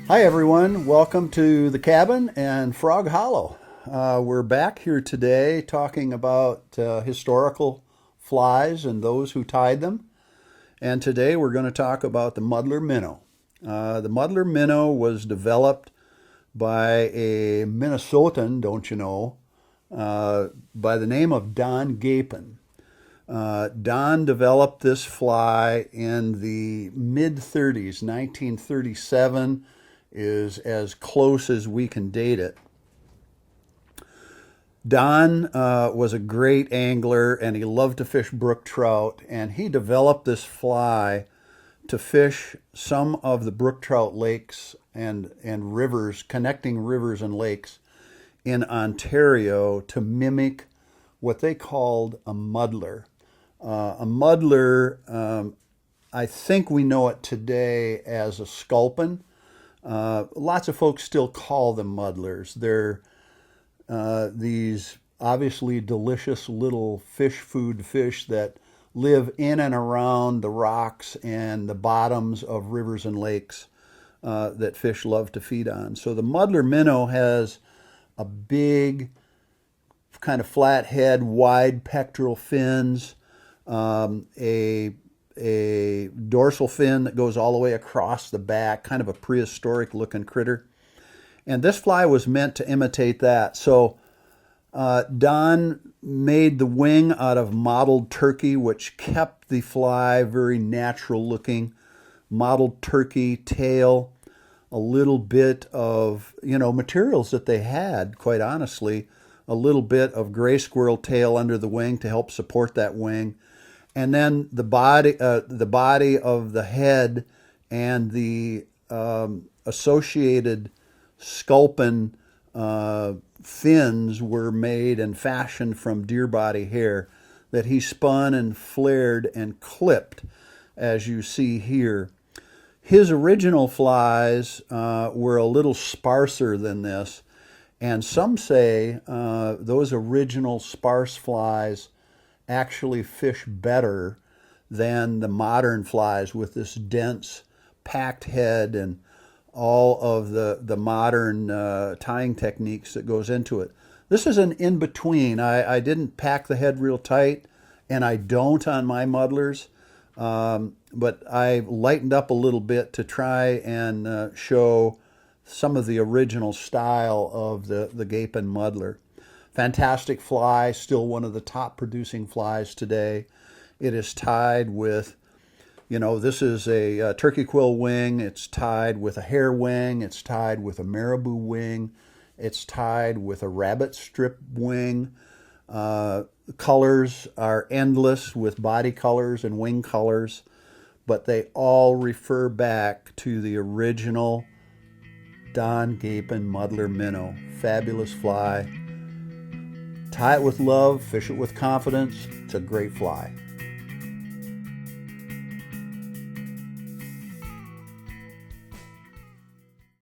Hi, everyone. Welcome to the cabin and Frog Hollow. We're back here today talking about historical flies and those who tied them. And today we're going to talk about the Muddler Minnow. The Muddler Minnow was developed by a Minnesotan, don't you know, by the name of Don Gapin. Don developed this fly in the mid 30s, 1937 is as close as we can date it. Don was a great angler and he loved to fish brook trout, and he developed this fly to fish some of the brook trout lakes and rivers, connecting rivers and lakes in Ontario to mimic what they called a muddler. A muddler, I think we know it today as a sculpin. Lots of folks still call them muddlers. They're these obviously delicious little food fish that live in and around the rocks and the bottoms of rivers and lakes that fish love to feed on. So the muddler minnow has a big, kind of flat head, wide pectoral fins, a dorsal fin that goes all the way across the back, kind of a prehistoric looking critter. And this fly was meant to imitate that. So Don made the wing out of mottled turkey, which kept the fly very natural looking. Mottled turkey tail, a little bit of, materials that they had, quite honestly, a little bit of gray squirrel tail under the wing to help support that wing. And then the body of the head and the associated sculpin fins were made and fashioned from deer body hair that he spun and flared and clipped, as you see here. His original flies were a little sparser than this, and some say those original sparse flies actually fish better than the modern flies with this dense, packed head and all of the modern tying techniques that goes into it. This is an in-between. I didn't pack the head real tight, and I don't on my muddlers, but I lightened up a little bit to try and show some of the original style of the Gapin muddler. Fantastic fly, still one of the top producing flies today. It is tied with, this is a turkey quill wing. It's tied with a hare wing. It's tied with a marabou wing. It's tied with a rabbit strip wing. Colors are endless with body colors and wing colors, but they all refer back to the original Don Gapin muddler minnow. Fabulous fly. Tie it with love, fish it with confidence. It's a great fly.